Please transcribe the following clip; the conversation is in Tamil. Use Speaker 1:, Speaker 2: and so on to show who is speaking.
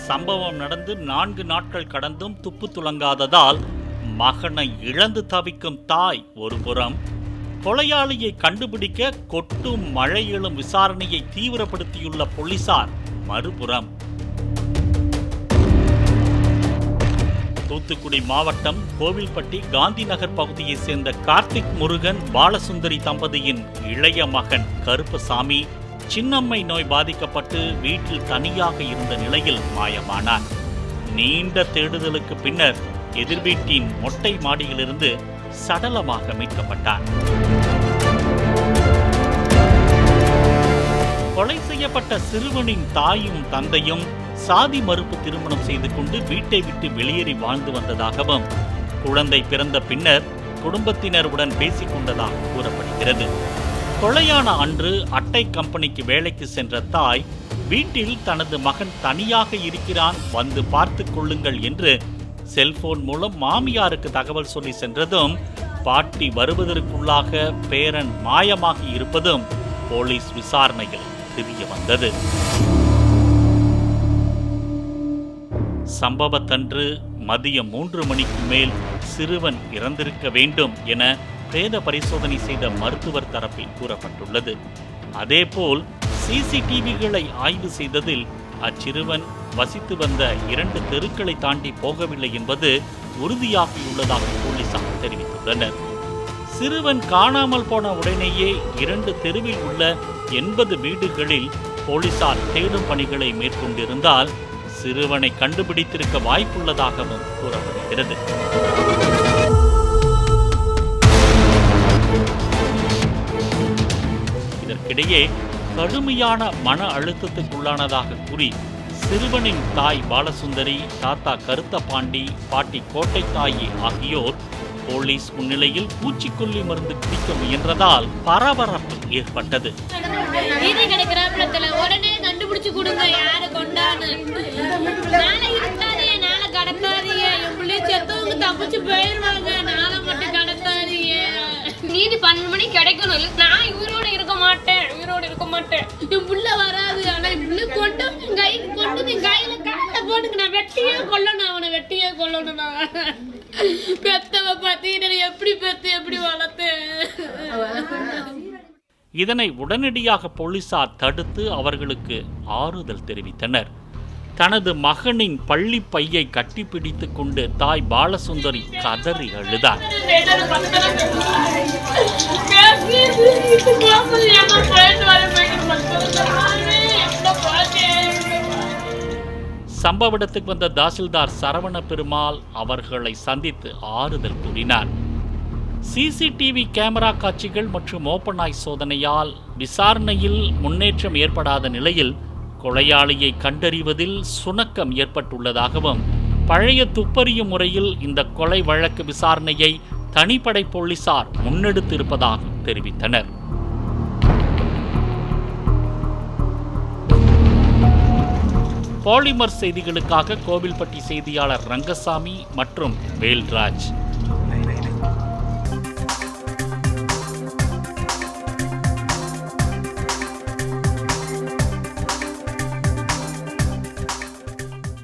Speaker 1: சம்பவம் நடந்து 4 நாட்கள் கடந்தும் துப்பு துலங்காததால் மகனை இழந்து தவிக்கும் தாய் ஒருபுறம், கொலையாளியை கண்டுபிடிக்க கொட்டும் மழையிலும் விசாரணையை தீவிரப்படுத்தியுள்ள போலீசார் மறுபுறம். தூத்துக்குடி மாவட்டம் கோவில்பட்டி காந்தி நகர் பகுதியைச் சேர்ந்த கார்த்திக் முருகன் பாலசுந்தரி தம்பதியின் இளைய மகன் கருப்பசாமி சின்னம்மை நோய் பாதிக்கப்பட்டு வீட்டில் தனியாக இருந்த நிலையில் மாயமானார். நீண்ட தேடுதலுக்கு பின்னர் எதிர்வீட்டின் மொட்டை மாடியிலிருந்து சடலமாக மீட்கப்பட்டார். கொலை செய்யப்பட்ட சிறுவனின் தாயும் தந்தையும் சாதி மறுப்பு திருமணம் செய்து கொண்டு வீட்டை விட்டு வெளியேறி வாழ்ந்து வந்ததாகவும், குழந்தை பிறந்த பின்னர் குடும்பத்தினருடன் பேசிக் கொண்டதாக கூறப்படுகிறது. கொலையான அன்று அட்டை கம்பெனிக்கு வேலைக்கு சென்ற தாய் வீட்டில் தனது மகன் தனியாக இருக்கிறான், வந்து பார்த்து கொள்ளுங்கள் என்று செல்போன் மூலம் மாமியாருக்கு தகவல் சொல்லி சென்றதும், பாட்டி வருவதற்குள்ளாக பேரன் மாயமாகி இருப்பதும் போலீஸ் விசாரணையில் தெரிய வந்தது. சம்பவத்தன்று மதியம் 3 மணிக்கு மேல் சிறுவன் இறந்திருக்க வேண்டும் என பிரேத பரிசோதனை செய்த மருத்துவர் தரப்பில் கூறப்பட்டுள்ளது. அதேபோல் சிசிடிவிகளை ஆய்வு செய்ததில் அச்சிறுவன் வசித்து வந்த 2 தெருக்களை தாண்டி போகவில்லை என்பது உறுதியாகியுள்ளதாக போலீசார் தெரிவித்துள்ளனர். சிறுவன் காணாமல் போன உடனேயே 2 தெருவில் உள்ள 80 வீடுகளில் போலீசார் தேடும் பணிகளை மேற்கொண்டிருந்தால் சிறுவனை கண்டுபிடித்திருக்க வாய்ப்புள்ளதாகவும் கூறப்படுகிறது. இதற்கிடையே கடுமையான மன அழுத்தத்துக்குள்ளானதாக கூறி சிறுவனின் தாய் பாலசுந்தரி, தாத்தா கருத்தபாண்டி, பாட்டி கோட்டை தாயி ஆகியோர் போலீஸ் முன்னிலையில் பூச்சிக்கொல்லி மருந்து குடிக்க முயன்றதால் பரபரப்பு ஏற்பட்டது.
Speaker 2: உடனே கண்டுபிடிச்சு கொடுங்க, யார கொண்டான்னு. நாளை இருக்காதே, நாளை கடத்தாதீங்க, என் பிள்ளை செத்தவங்க தப்பிச்சு போயிருவாங்க, நாளை மட்டும் கடத்தாதீங்க. நீதி 12 மணிக்கு கிடைக்கணும். நான் உயிரோடு இருக்க மாட்டேன், என் புள்ள வராது. ஆனா என் பிள்ளை கொண்டு என் கையில காட்ட போட்டுக்கு நான் வெட்டியே கொல்லணும், அவனை வெட்டியே கொல்லணும். நான் பெத்தவ பார்த்தீங்கன்னா எப்படி பெத்து எப்படி வளர்த்தேன்.
Speaker 1: இதனை உடனடியாக போலீசார் தடுத்து அவர்களுக்கு ஆறுதல் தெரிவித்தனர். தனது மகனின் பள்ளி பையை கட்டிப்பிடித்துக் கொண்டு தாய் பாலசுந்தரி கதறி அழுதார். சம்பவ இடத்துக்கு வந்த தாசில்தார் சரவண பெருமாள் அவர்களை சந்தித்து ஆறுதல் கூறினார். சிசிடிவி கேமரா காட்சிகள் மற்றும் ஓப்பன் ஐ சோதனையால் விசாரணையில் முன்னேற்றம் ஏற்படாத நிலையில் கொலையாளியை கண்டறிவதில் சுணக்கம் ஏற்பட்டுள்ளதாகவும், பழைய துப்பறியும் முறையில் இந்த கொலை வழக்கு விசாரணையை தனிப்படை போலீசார் முன்னெடுத்திருப்பதாக தெரிவித்தனர். பாலிமர் செய்திகளுக்காக கோவில்பட்டி செய்தியாளர் ரங்கசாமி மற்றும் வேல்ராஜ்.